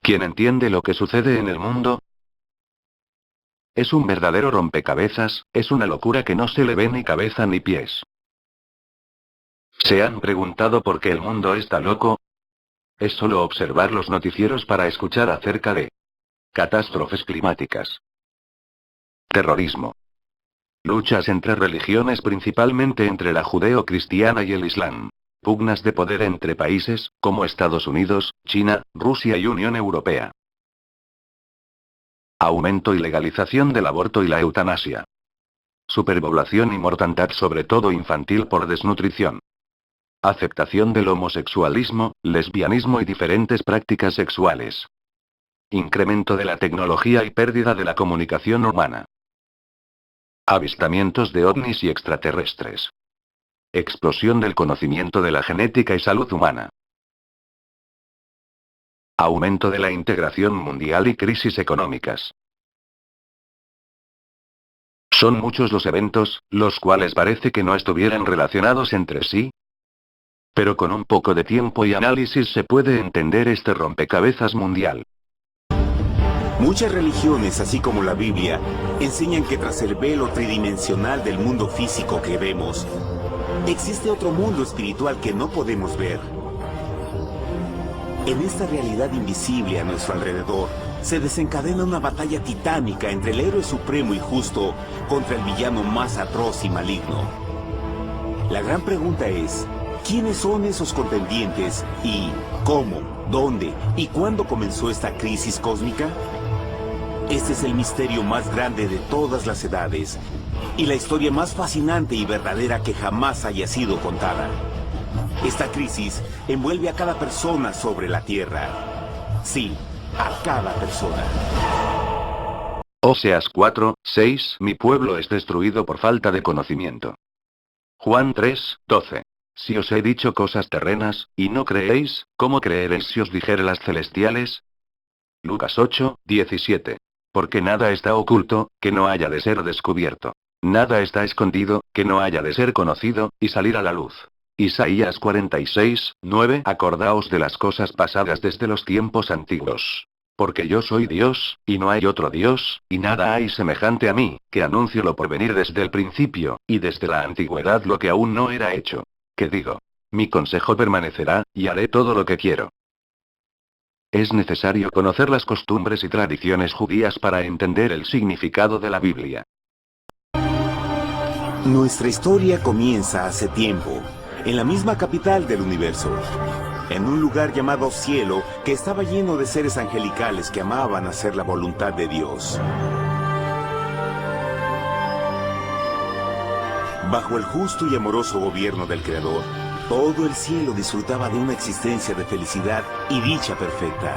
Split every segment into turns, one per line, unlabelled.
¿Quién entiende lo que sucede en el mundo? Es un verdadero rompecabezas, es una locura que no se le ve ni cabeza ni pies. ¿Se han preguntado por qué el mundo está loco? Es solo observar los noticieros para escuchar acerca de catástrofes climáticas, terrorismo, luchas entre religiones, principalmente entre la judeo-cristiana y el islam, pugnas de poder entre países, como Estados Unidos, China, Rusia y Unión Europea, aumento y legalización del aborto y la eutanasia, superpoblación y mortandad, sobre todo infantil por desnutrición, aceptación del homosexualismo, lesbianismo y diferentes prácticas sexuales, incremento de la tecnología y pérdida de la comunicación humana, avistamientos de ovnis y extraterrestres, explosión del conocimiento de la genética y salud humana, aumento de la integración mundial y crisis económicas. Son muchos los eventos, los cuales parece que no estuvieran relacionados entre sí. Pero con un poco de tiempo y análisis se puede entender este rompecabezas mundial.
Muchas religiones, así como la Biblia, enseñan que tras el velo tridimensional del mundo físico que vemos, existe otro mundo espiritual que no podemos ver. En esta realidad invisible a nuestro alrededor, se desencadena una batalla titánica entre el héroe supremo y justo contra el villano más atroz y maligno. La gran pregunta es, ¿quiénes son esos contendientes y cómo, dónde y cuándo comenzó esta crisis cósmica? Este es el misterio más grande de todas las edades y la historia más fascinante y verdadera que jamás haya sido contada. Esta crisis envuelve a cada persona sobre la Tierra. Sí, a cada persona.
Oseas 4:6. Mi pueblo es destruido por falta de conocimiento. Juan 3:12. Si os he dicho cosas terrenas, y no creéis, ¿cómo creeréis si os dijere las celestiales? Lucas 8:17. Porque nada está oculto, que no haya de ser descubierto. Nada está escondido, que no haya de ser conocido, y salir a la luz. Isaías 46:9. Acordaos de las cosas pasadas desde los tiempos antiguos. Porque yo soy Dios, y no hay otro Dios, y nada hay semejante a mí, que anuncio lo por venir desde el principio, y desde la antigüedad lo que aún no era hecho. Que digo, mi consejo permanecerá, y haré todo lo que quiero. Es necesario conocer las costumbres y tradiciones judías para entender el significado de la Biblia.
Nuestra historia comienza hace tiempo, en la misma capital del universo, en un lugar llamado Cielo, que estaba lleno de seres angelicales que amaban hacer la voluntad de Dios. Bajo el justo y amoroso gobierno del Creador, todo el cielo disfrutaba de una existencia de felicidad y dicha perfecta.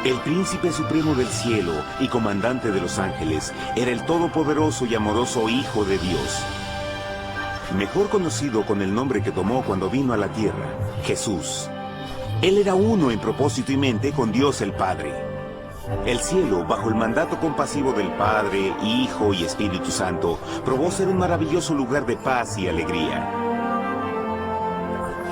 El príncipe supremo del cielo y comandante de los ángeles era el todopoderoso y amoroso Hijo de Dios, mejor conocido con el nombre que tomó cuando vino a la tierra, Jesús. Él era uno en propósito y mente con Dios el Padre. El cielo, bajo el mandato compasivo del Padre, Hijo y Espíritu Santo, probó ser un maravilloso lugar de paz y alegría.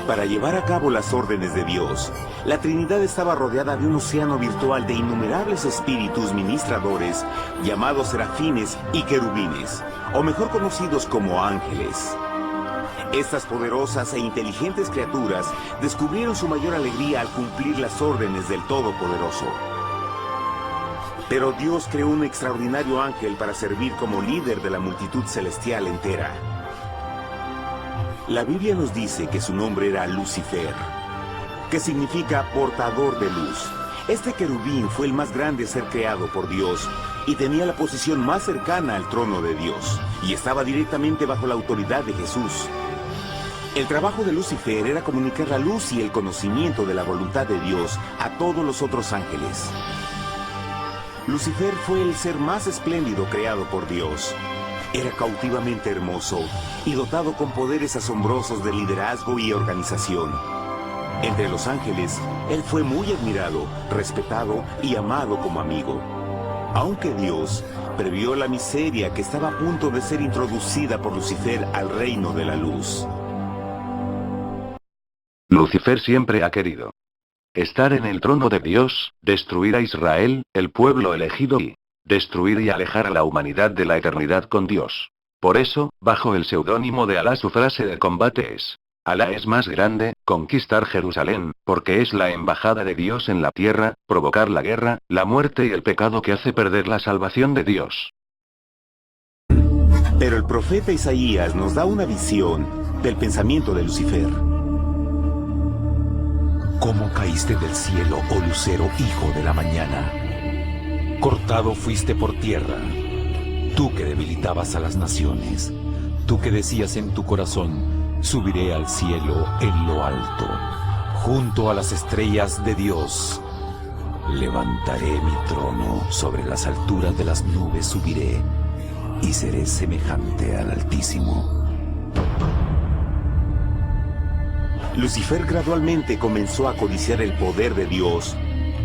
Para llevar a cabo las órdenes de Dios, la Trinidad estaba rodeada de un océano virtual de innumerables espíritus ministradores, llamados serafines y querubines, o mejor conocidos como ángeles. Estas poderosas e inteligentes criaturas descubrieron su mayor alegría al cumplir las órdenes del Todopoderoso. Pero Dios creó un extraordinario ángel para servir como líder de la multitud celestial entera. La Biblia nos dice que su nombre era Lucifer, que significa portador de luz. Este querubín fue el más grande ser creado por Dios y tenía la posición más cercana al trono de Dios, y estaba directamente bajo la autoridad de Jesús. El trabajo de Lucifer era comunicar la luz y el conocimiento de la voluntad de Dios a todos los otros ángeles. Lucifer fue el ser más espléndido creado por Dios. Era cautivamente hermoso y dotado con poderes asombrosos de liderazgo y organización. Entre los ángeles, él fue muy admirado, respetado y amado como amigo. Aunque Dios previó la miseria que estaba a punto de ser introducida por Lucifer al reino de la luz.
Lucifer siempre ha querido estar en el trono de Dios, destruir a Israel, el pueblo elegido y destruir y alejar a la humanidad de la eternidad con Dios. Por eso, bajo el seudónimo de Alá su frase de combate es: Alá es más grande, conquistar Jerusalén, porque es la embajada de Dios en la tierra, provocar la guerra, la muerte y el pecado que hace perder la salvación de Dios.
Pero el profeta Isaías nos da una visión del pensamiento de Lucifer.
¿Cómo caíste del cielo, oh lucero, hijo de la mañana? Cortado fuiste por tierra, tú que debilitabas a las naciones, tú que decías en tu corazón: subiré al cielo en lo alto, junto a las estrellas de Dios. Levantaré mi trono, sobre las alturas de las nubes subiré, y seré semejante al Altísimo.
Lucifer gradualmente comenzó a codiciar el poder de Dios,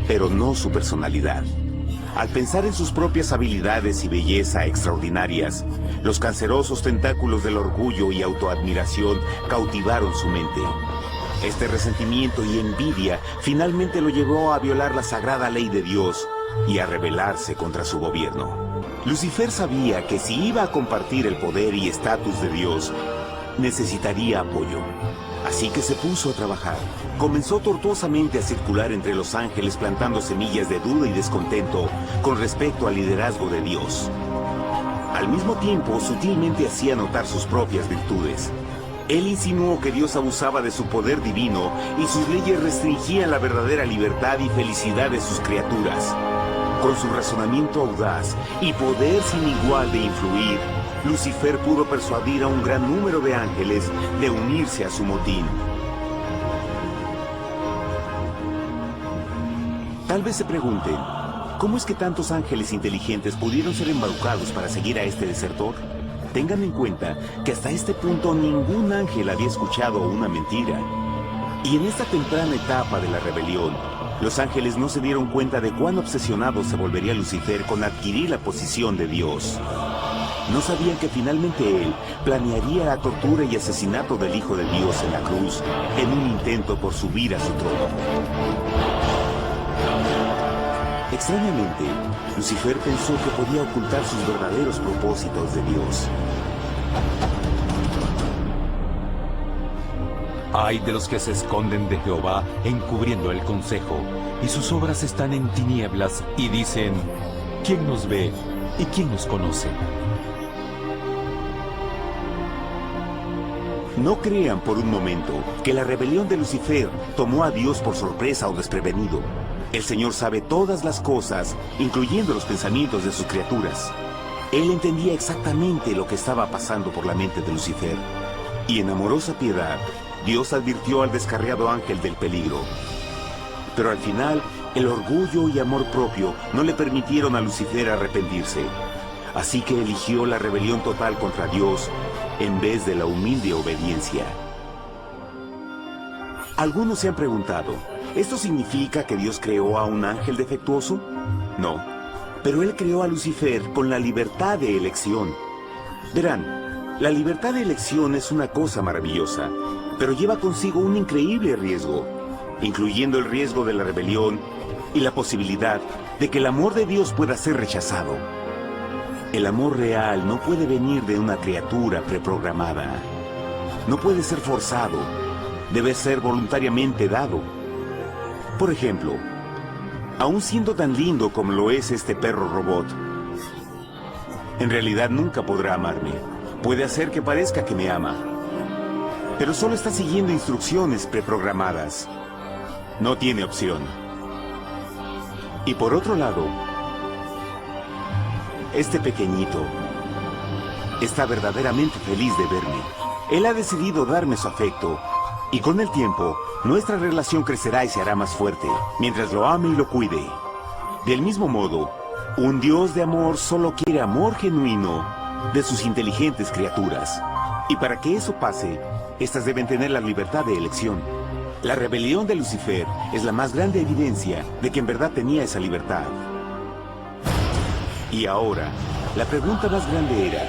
pero no su personalidad. Al pensar en sus propias habilidades y belleza extraordinarias, los cancerosos tentáculos del orgullo y autoadmiración cautivaron su mente. Este resentimiento y envidia finalmente lo llevó a violar la sagrada ley de Dios y a rebelarse contra su gobierno. Lucifer sabía que si iba a compartir el poder y estatus de Dios, necesitaría apoyo. Así que se puso a trabajar. Comenzó tortuosamente a circular entre los ángeles plantando semillas de duda y descontento con respecto al liderazgo de Dios. Al mismo tiempo, sutilmente hacía notar sus propias virtudes. Él insinuó que Dios abusaba de su poder divino y sus leyes restringían la verdadera libertad y felicidad de sus criaturas. Con su razonamiento audaz y poder sin igual de influir, Lucifer pudo persuadir a un gran número de ángeles de unirse a su motín. Tal vez se pregunten, ¿cómo es que tantos ángeles inteligentes pudieron ser embaucados para seguir a este desertor? Tengan en cuenta que hasta este punto ningún ángel había escuchado una mentira. Y en esta temprana etapa de la rebelión, los ángeles no se dieron cuenta de cuán obsesionado se volvería Lucifer con adquirir la posición de Dios. No sabían que finalmente él planearía la tortura y asesinato del Hijo de Dios en la cruz, en un intento por subir a su trono. Extrañamente, Lucifer pensó que podía ocultar sus verdaderos propósitos de Dios.
Ay de los que se esconden de Jehová, encubriendo el consejo, y sus obras están en tinieblas, y dicen: ¿quién nos ve y quién nos conoce?
No crean por un momento que la rebelión de Lucifer tomó a Dios por sorpresa o desprevenido. El Señor sabe todas las cosas, incluyendo los pensamientos de sus criaturas. Él entendía exactamente lo que estaba pasando por la mente de Lucifer. Y en amorosa piedad, Dios advirtió al descarriado ángel del peligro. Pero al final, el orgullo y amor propio no le permitieron a Lucifer arrepentirse. Así que eligió la rebelión total contra Dios en vez de la humilde obediencia. Algunos se han preguntado, ¿esto significa que Dios creó a un ángel defectuoso? No, pero Él creó a Lucifer con la libertad de elección. Verán, la libertad de elección es una cosa maravillosa, pero lleva consigo un increíble riesgo, incluyendo el riesgo de la rebelión y la posibilidad de que el amor de Dios pueda ser rechazado. El amor real no puede venir de una criatura preprogramada. No puede ser forzado. Debe ser voluntariamente dado. Por ejemplo, aun siendo tan lindo como lo es este perro robot, en realidad nunca podrá amarme. Puede hacer que parezca que me ama, pero solo está siguiendo instrucciones preprogramadas. No tiene opción. Y por otro lado, este pequeñito está verdaderamente feliz de verme. Él ha decidido darme su afecto, y con el tiempo, nuestra relación crecerá y se hará más fuerte, mientras lo ame y lo cuide. Del mismo modo, un Dios de amor solo quiere amor genuino de sus inteligentes criaturas. Y para que eso pase, estas deben tener la libertad de elección. La rebelión de Lucifer es la más grande evidencia de que en verdad tenía esa libertad. Y ahora, la pregunta más grande era,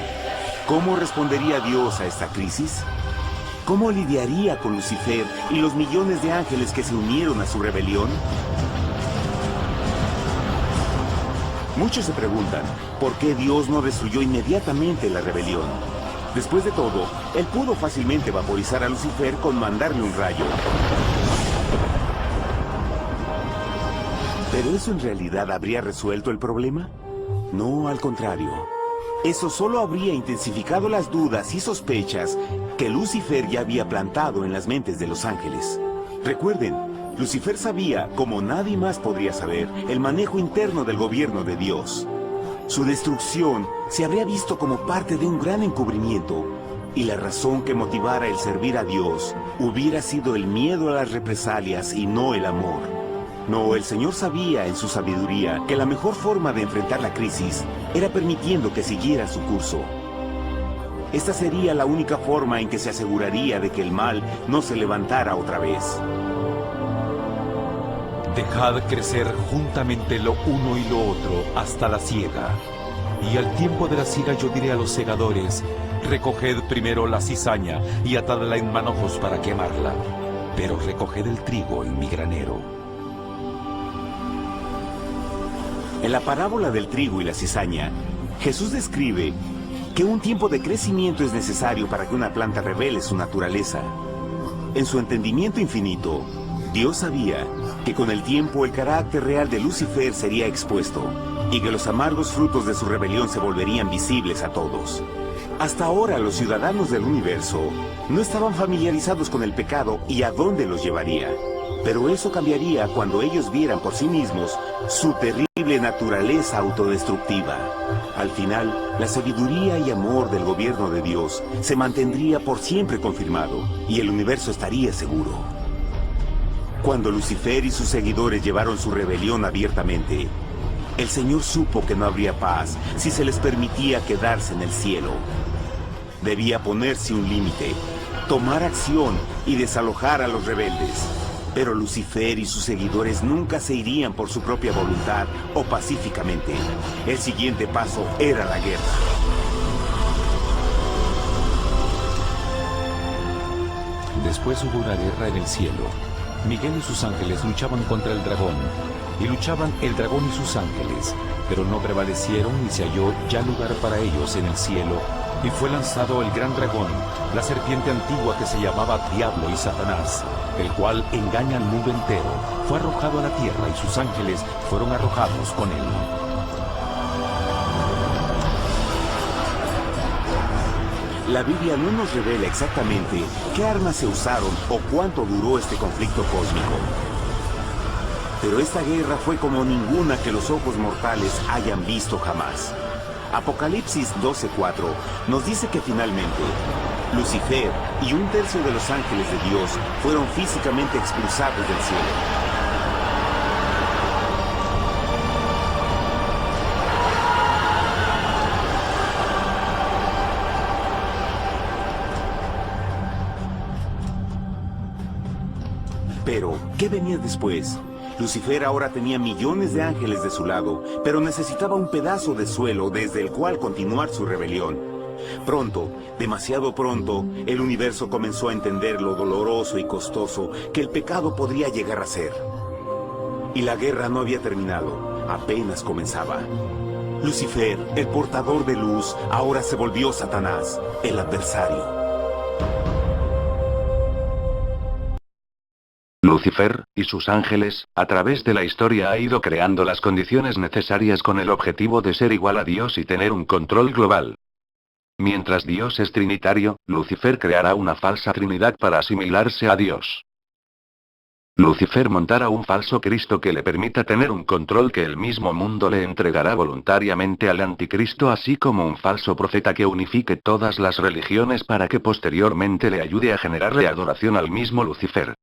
¿cómo respondería Dios a esta crisis? ¿Cómo lidiaría con Lucifer y los millones de ángeles que se unieron a su rebelión? Muchos se preguntan, ¿por qué Dios no destruyó inmediatamente la rebelión? Después de todo, él pudo fácilmente vaporizar a Lucifer con mandarle un rayo. ¿Pero eso en realidad habría resuelto el problema? No, al contrario. Eso solo habría intensificado las dudas y sospechas que Lucifer ya había plantado en las mentes de los ángeles. Recuerden, Lucifer sabía, como nadie más podría saber, el manejo interno del gobierno de Dios. Su destrucción se habría visto como parte de un gran encubrimiento, y la razón que motivara el servir a Dios hubiera sido el miedo a las represalias y no el amor. No, el Señor sabía en su sabiduría que la mejor forma de enfrentar la crisis era permitiendo que siguiera su curso. Esta sería la única forma en que se aseguraría de que el mal no se levantara otra vez.
Dejad crecer juntamente lo uno y lo otro hasta la siega. Y al tiempo de la siega yo diré a los segadores, recoged primero la cizaña y atadla en manojos para quemarla, pero recoged el trigo en mi granero.
En la parábola del trigo y la cizaña, Jesús describe que un tiempo de crecimiento es necesario para que una planta revele su naturaleza. En su entendimiento infinito, Dios sabía que con el tiempo el carácter real de Lucifer sería expuesto y que los amargos frutos de su rebelión se volverían visibles a todos. Hasta ahora los ciudadanos del universo no estaban familiarizados con el pecado y a dónde los llevaría. Pero eso cambiaría cuando ellos vieran por sí mismos su terrible naturaleza autodestructiva. Al final, la sabiduría y amor del gobierno de Dios se mantendría por siempre confirmado y el universo estaría seguro. Cuando Lucifer y sus seguidores llevaron su rebelión abiertamente, el Señor supo que no habría paz si se les permitía quedarse en el cielo. Debía ponerse un límite, tomar acción y desalojar a los rebeldes. Pero Lucifer y sus seguidores nunca se irían por su propia voluntad o pacíficamente. El siguiente paso era la guerra.
Después hubo una guerra en el cielo. Miguel y sus ángeles luchaban contra el dragón. Y luchaban el dragón y sus ángeles, pero no prevalecieron y se halló ya lugar para ellos en el cielo. Y fue lanzado el gran dragón, la serpiente antigua que se llamaba Diablo y Satanás, el cual engaña al mundo entero. Fue arrojado a la tierra y sus ángeles fueron arrojados con él.
La Biblia no nos revela exactamente qué armas se usaron o cuánto duró este conflicto cósmico. Pero esta guerra fue como ninguna que los ojos mortales hayan visto jamás. Apocalipsis 12:4 nos dice que finalmente Lucifer y un tercio de los ángeles de Dios fueron físicamente expulsados del cielo. Pero, ¿qué venía después? Lucifer ahora tenía millones de ángeles de su lado, pero necesitaba un pedazo de suelo desde el cual continuar su rebelión. Pronto, demasiado pronto, el universo comenzó a entender lo doloroso y costoso que el pecado podría llegar a ser. Y la guerra no había terminado, apenas comenzaba. Lucifer, el portador de luz, ahora se volvió Satanás, el adversario.
Lucifer, y sus ángeles, a través de la historia ha ido creando las condiciones necesarias con el objetivo de ser igual a Dios y tener un control global. Mientras Dios es trinitario, Lucifer creará una falsa trinidad para asimilarse a Dios. Lucifer montará un falso Cristo que le permita tener un control que el mismo mundo le entregará voluntariamente al anticristo, así como un falso profeta que unifique todas las religiones para que posteriormente le ayude a generarle adoración al mismo Lucifer.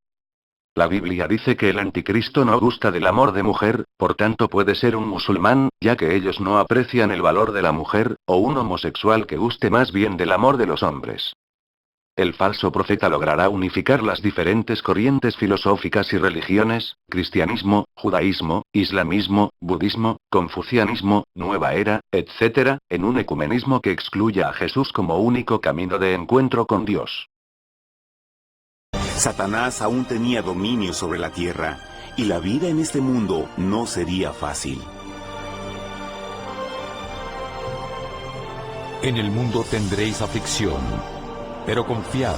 La Biblia dice que el anticristo no gusta del amor de mujer, por tanto puede ser un musulmán, ya que ellos no aprecian el valor de la mujer, o un homosexual que guste más bien del amor de los hombres. El falso profeta logrará unificar las diferentes corrientes filosóficas y religiones, cristianismo, judaísmo, islamismo, budismo, confucianismo, nueva era, etc., en un ecumenismo que excluya a Jesús como único camino de encuentro con Dios.
Satanás aún tenía dominio sobre la tierra, y la vida en este mundo no sería fácil.
En el mundo tendréis aflicción, pero confiad,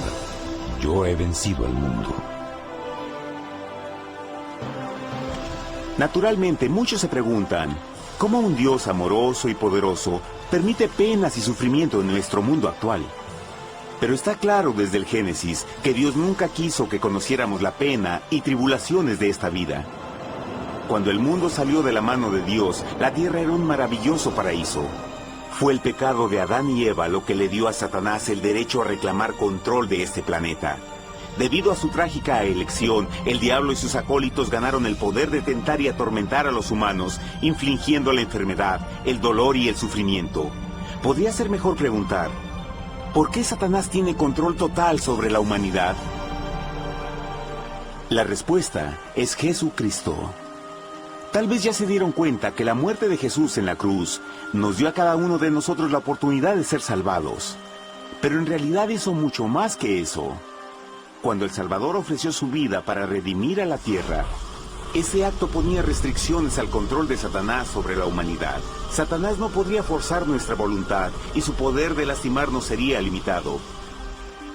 yo he vencido al mundo.
Naturalmente, muchos se preguntan, ¿cómo un Dios amoroso y poderoso permite penas y sufrimiento en nuestro mundo actual? Pero está claro desde el Génesis que Dios nunca quiso que conociéramos la pena y tribulaciones de esta vida. Cuando el mundo salió de la mano de Dios, la tierra era un maravilloso paraíso. Fue el pecado de Adán y Eva lo que le dio a Satanás el derecho a reclamar control de este planeta. Debido a su trágica elección, el diablo y sus acólitos ganaron el poder de tentar y atormentar a los humanos, infligiendo la enfermedad, el dolor y el sufrimiento. Podría ser mejor preguntar, ¿por qué Satanás tiene control total sobre la humanidad? La respuesta es Jesucristo. Tal vez ya se dieron cuenta que la muerte de Jesús en la cruz nos dio a cada uno de nosotros la oportunidad de ser salvados. Pero en realidad hizo mucho más que eso. Cuando el Salvador ofreció su vida para redimir a la tierra, ese acto ponía restricciones al control de Satanás sobre la humanidad. Satanás no podría forzar nuestra voluntad y su poder de lastimarnos sería limitado.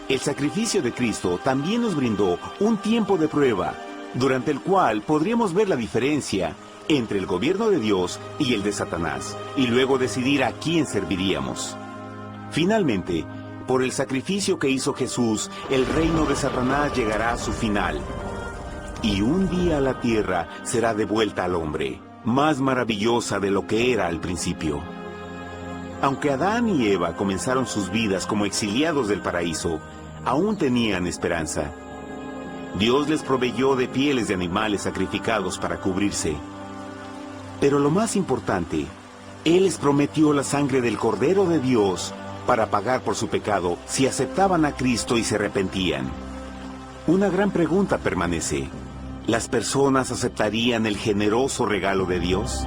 El sacrificio de Cristo también nos brindó un tiempo de prueba, durante el cual podríamos ver la diferencia entre el gobierno de Dios y el de Satanás, y luego decidir a quién serviríamos. Finalmente, por el sacrificio que hizo Jesús, el reino de Satanás llegará a su final. Y un día la tierra será devuelta al hombre, más maravillosa de lo que era al principio. Aunque Adán y Eva comenzaron sus vidas como exiliados del paraíso, aún tenían esperanza. Dios les proveyó de pieles de animales sacrificados para cubrirse. Pero lo más importante, Él les prometió la sangre del Cordero de Dios para pagar por su pecado si aceptaban a Cristo y se arrepentían. Una gran pregunta permanece. ¿Las personas aceptarían el generoso regalo de Dios?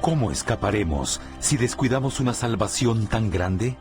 ¿Cómo escaparemos si descuidamos una salvación tan grande?